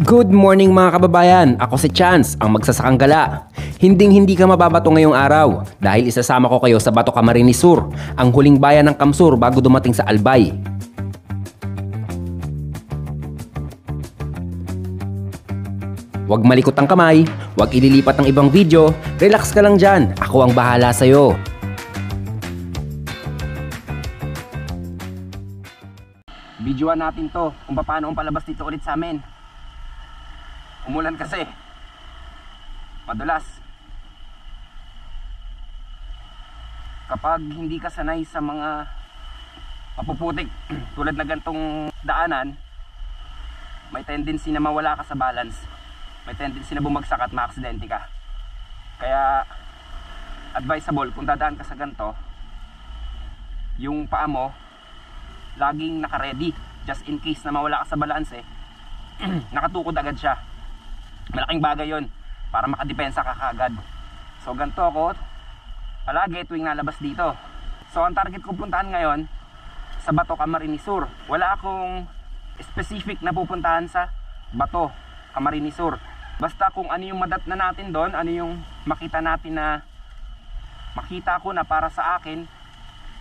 Good morning mga kababayan, ako si Chance, ang magsasakang gala. Hindi ka mababato ngayong araw dahil isasama ko kayo sa Bato Camarines Sur, ang huling bayan ng Kamsur bago dumating sa Albay. Huwag malikot ang kamay, huwag ililipat ng ibang video, relax ka lang dyan, ako ang bahala sa'yo. Videoan natin to kung paano ang palabas dito ulit sa amin. Umulan kasi. Madulas. Kapag hindi ka sanay sa mga mapuputik tulad na gantong daanan, may tendency na mawala ka sa balance. May tendency na bumagsak at maaksidente ka. Kaya advisable kung dadaan ka sa ganto, yung paa mo laging naka-ready just in case na mawala ka sa balance nakatukod agad siya. Malaking bagay yon para makadepensa ka kagad. So ganito ako palagi tuwing nalabas dito. So ang target ko puntahan ngayon sa Bato Camarines Sur. Wala akong specific na pupuntahan sa Bato Camarines Sur. Basta kung ano yung madat na natin doon, ano yung makita natin na makita ko na para sa akin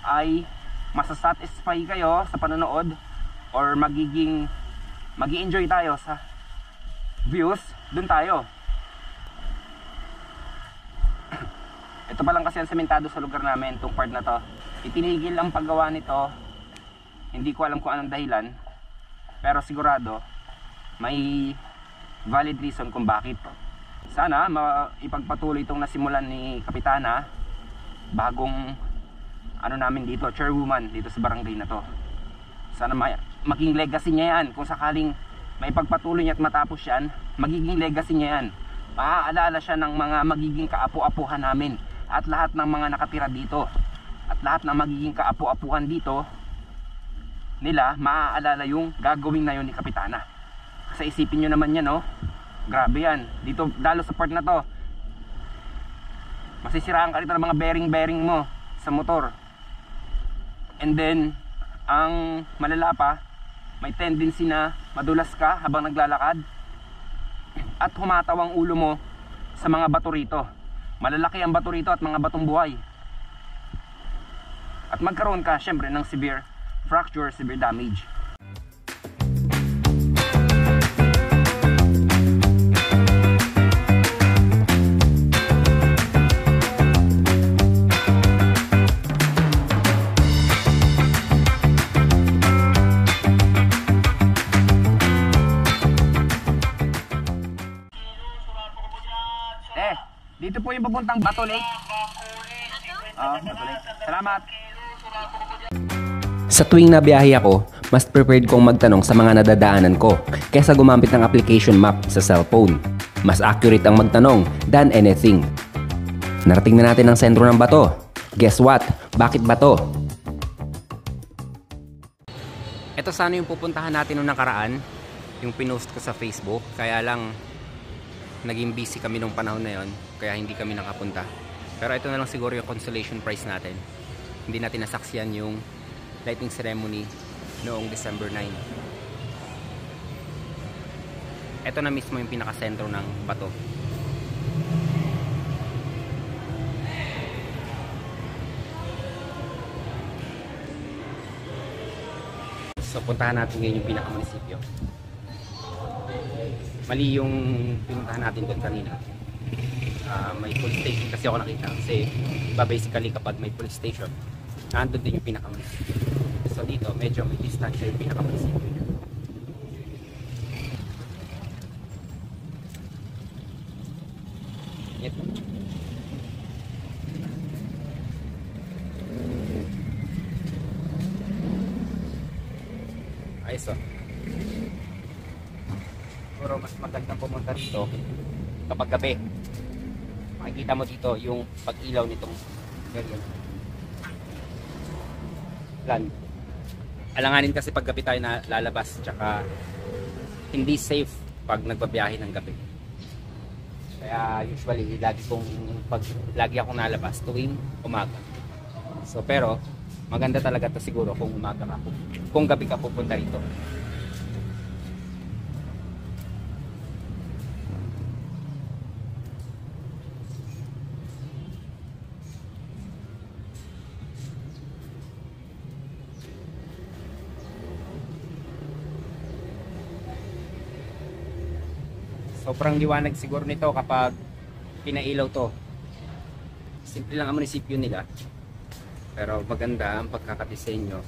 ay masasatisfy kayo sa panonood or magi-enjoy tayo sa views, dun tayo. Ito pa lang kasi ang sementado sa lugar namin, itong part na to. Itinigil ang paggawa nito, hindi ko alam kung anong dahilan, pero sigurado may valid reason kung bakit. Sana ipagpatuloy itong nasimulan ni Kapitana, bagong ano namin dito, chairwoman dito sa barangay na to. Sana maging legacy niya yan. Kung sakaling may pagpatuloy niya at matapos yan, magiging legacy niya yan. Maaalala siya ng mga magiging kaapu-apuhan namin at lahat ng mga nakatira dito. At lahat ng magiging kaapu-apuhan dito nila, maaalala yung gagawin na yun ni Kapitana. Kasi isipin nyo naman yan, no? Grabe yan. Dito, lalo sa part na to, masisiraan ka rito ng mga bearing mo sa motor. And then, ang malala pa, may tendency na madulas ka habang naglalakad at humataw ang ulo mo sa mga bato rito. Malalaki ang bato rito at mga batong buhay. At magkaroon ka syempre ng severe fracture, severe damage. Dito po yung papuntang Bato Lake. Bato Lake. Salamat. Sa tuwing nabiyahe ako, mas prepared kong magtanong sa mga nadadaanan ko kaysa gumamit ng application map sa cellphone. Mas accurate ang magtanong than anything. Narating na natin ang sentro ng Bato. Guess what? Bakit Bato? Ito sana yung pupuntahan natin nung nakaraan, yung pinost ko sa Facebook. Kaya lang naging busy kami nung panahon na yon, kaya hindi kami nakapunta. Pero ito na lang siguro yung consolation prize natin. Hindi natin nasaksiyan yung lighting ceremony noong December 9. Ito na mismo yung pinakasentro ng Bato. So puntahan natin ngayon yung pinakamunisipyo. Mali yung pinuntahan natin doon kanina. May police station kasi ako nakita. Kasi iba basically kapag may police station, nandun din yung pinakamunisipyo. So dito medyo may distansya yung pinakamunisipyo. Ito. Ayos o. Pero mas magandang pumunta dito kapag gabi. Makikita mo dito yung pag-ilaw nitong area. Plan. Alanganin kasi pag gabi tayo na lalabas, tsaka hindi safe pag nagbabiyahe ng gabi. Kaya usually lagi akong nalabas tuwing umaga. So pero maganda talaga to siguro kung umaga ka, kung gabi ka pupunta rito. Sobrang liwanag siguro nito kapag pinailaw to. Simple lang ang munisipyo nila. Pero maganda ang pagkakadesenyo.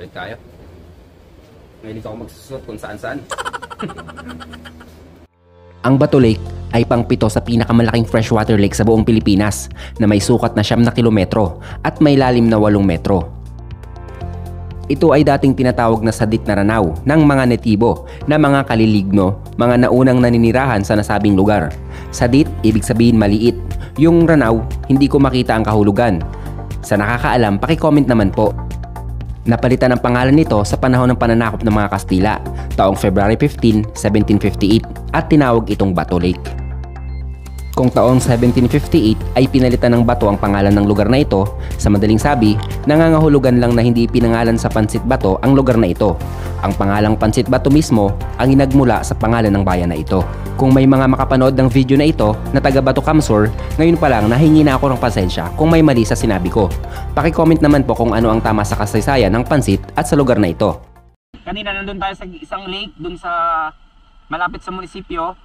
Balik tayo. Ngayon ako magsusot kung saan-saan. Ang Bato Lake ay pang-pito sa pinakamalaking freshwater lake sa buong Pilipinas na may sukat na 9 na kilometro at may lalim na 8 metro. Ito ay dating tinatawag na Sadit na Ranaw ng mga netibo na mga kaliligno, mga naunang naninirahan sa nasabing lugar. Sadit, ibig sabihin maliit. Yung Ranaw, hindi ko makita ang kahulugan. Sa nakakaalam, paki-comment naman po. Napalitan ang pangalan nito sa panahon ng pananakop ng mga Kastila, taong February 15, 1758 at tinawag itong Bato Lake. Kung taong 1758 ay pinalitan ng Bato ang pangalan ng lugar na ito, sa madaling sabi, nangangahulugan lang na hindi pinangalan sa Pansit Bato ang lugar na ito. Ang pangalang Pansit Bato mismo ang inagmula sa pangalan ng bayan na ito. Kung may mga makapanood ng video na ito na taga Bato Kamsur, ngayon pa lang nahingi na ako ng pasensya kung may mali sa sinabi ko. Paki-comment naman po kung ano ang tama sa kasaysayan ng Pansit at sa lugar na ito. Kanina nandun tayo sa isang lake dun sa malapit sa munisipyo.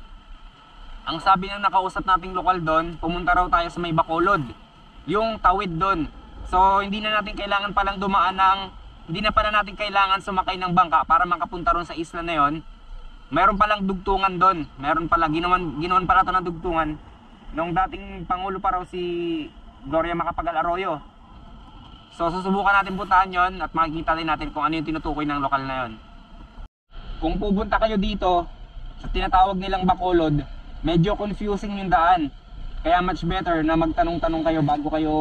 Ang sabi ng nakausap nating lokal doon, pumunta raw tayo sa may Bacolod, yung tawid doon. So hindi na natin kailangan palang dumaan hindi na pala natin kailangan sumakay ng bangka para makapunta ron sa isla na yon. Meron palang dugtungan doon. Meron pala ginawan pala to ng dugtungan nung dating pangulo pa raw si Gloria Macapagal Arroyo. So susubukan natin puntahan yon at makikita din natin kung ano yung tinutukoy ng lokal na yon. Kung pupunta kayo dito sa tinatawag nilang Bacolod, medyo confusing yung daan. Kaya much better na magtanong-tanong kayo bago kayo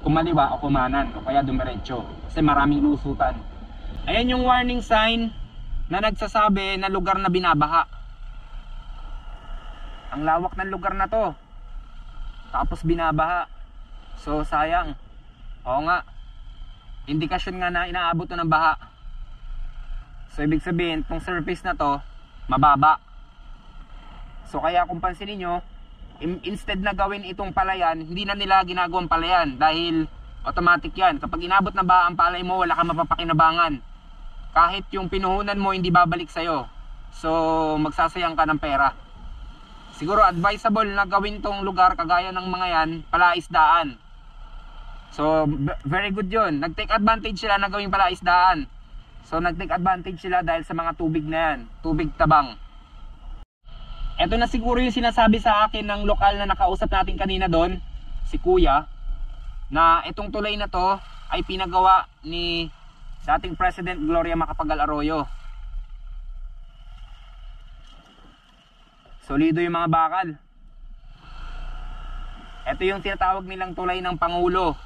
kumaliwa o kumanan o kaya dumiretso. Kasi maraming lusutan. Ayan yung warning sign na nagsasabi na lugar na binabaha. Ang lawak ng lugar na to. Tapos binabaha. So sayang. Oo nga. Indikasyon nga na inaabot to ng baha. So ibig sabihin, tong surface na to, mababa. So kaya kung pansinin nyo, instead na gawin itong palayan, hindi na nila ginagawang palayan dahil automatic yan. Kapag inabot na ba ang palay mo, wala kang mapapakinabangan. Kahit yung pinuhunan mo, hindi babalik sa'yo. So magsasayang ka ng pera. Siguro advisable na gawin tong lugar kagaya ng mga yan, palaisdaan. So very good yun. Nag-take advantage sila na gawing palaisdaan. So nag-take advantage sila dahil sa mga tubig na yan, tubig tabang. Ito na siguro yung sinasabi sa akin ng lokal na nakausap natin kanina doon, si Kuya, na itong tulay na to ay pinagawa ni dating President Gloria Macapagal Arroyo. Solido yung mga bakal. Ito yung tinatawag nilang tulay ng Pangulo.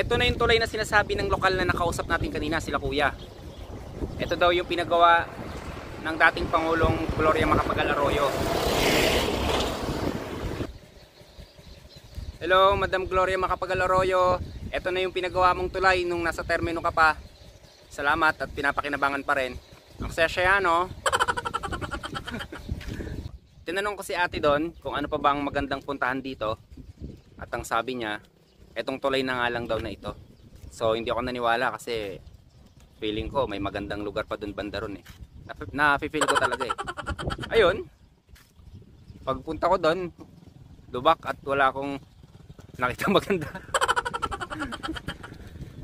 Ito na yung tulay na sinasabi ng lokal na nakausap natin kanina, sila Kuya. Ito daw yung pinagawa ng dating Pangulong Gloria Macapagal Arroyo. Hello, Madam Gloria Macapagal Arroyo. Ito na yung pinagawa mong tulay nung nasa termino ka pa. Salamat at pinapakinabangan pa rin. Ang saya no? Tinanong ko si ate doon kung ano pa bang magandang puntahan dito. At ang sabi niya, etong tulay na nga lang daw na ito. So hindi ako naniwala kasi feeling ko may magandang lugar pa doon banda ron eh. Na-feel ko talaga eh. Ayun. Pagpunta ko doon, lubak at wala akong Nakita maganda.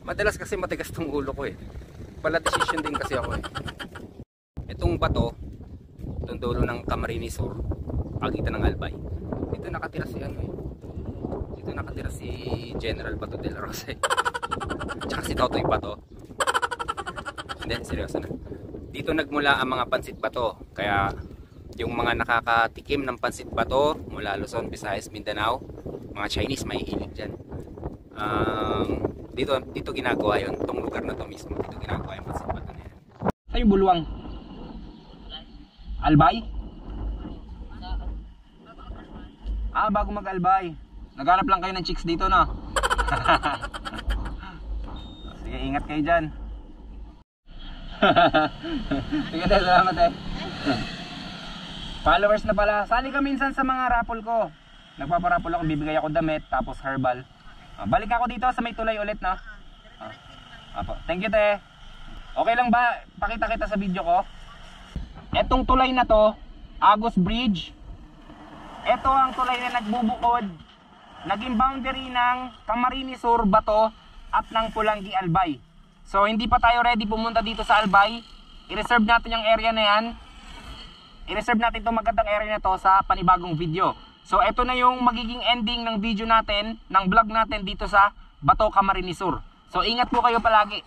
Madalas kasi matigas tong ulo ko eh. Pala decision din kasi ako eh. Itong bato, itong dulo ng Camarines Sur, pagitan ng Albay. Dito nakatira si ano eh. Dito nakatira si General Bato de la Rosa eh. Tsaka si Totoy Bato. Hindi, seryoso na. Dito nagmula ang mga pansit bato. Kaya yung mga nakakatikim ng pansit bato mula Luzon, Visayas, Mindanao, mga Chinese may hilig dyan. Dito ginagawa yun. Itong lugar na to mismo. Dito ginagawa yung pansit bato na yan. Saan yung Buluwang? Albay? Bago mag-albay. Naghanap lang kayo ng chicks dito, no? Sige, ingat kayo dyan. Sige tayo, salamat eh. Followers na pala. Sali ka minsan sa mga raffle ko. Nagpaparapol ako, bibigay ako damit, tapos herbal. Balik ako dito sa may tulay ulit, no? Apo. Thank you, te. Okay lang ba? Pakita kita sa video ko. Etong tulay na to, Agus Bridge. Ito ang tulay na nagbubukod. Naging boundary ng Camarines Sur, Bato at ng Pulangi, Albay. So hindi pa tayo ready pumunta dito sa Albay. I-reserve natin yung area na yan. I-reserve natin itong magandang area na to sa panibagong video. So ito na yung magiging ending ng video natin, ng vlog natin dito sa Bato, Camarines Sur. So ingat po kayo palagi.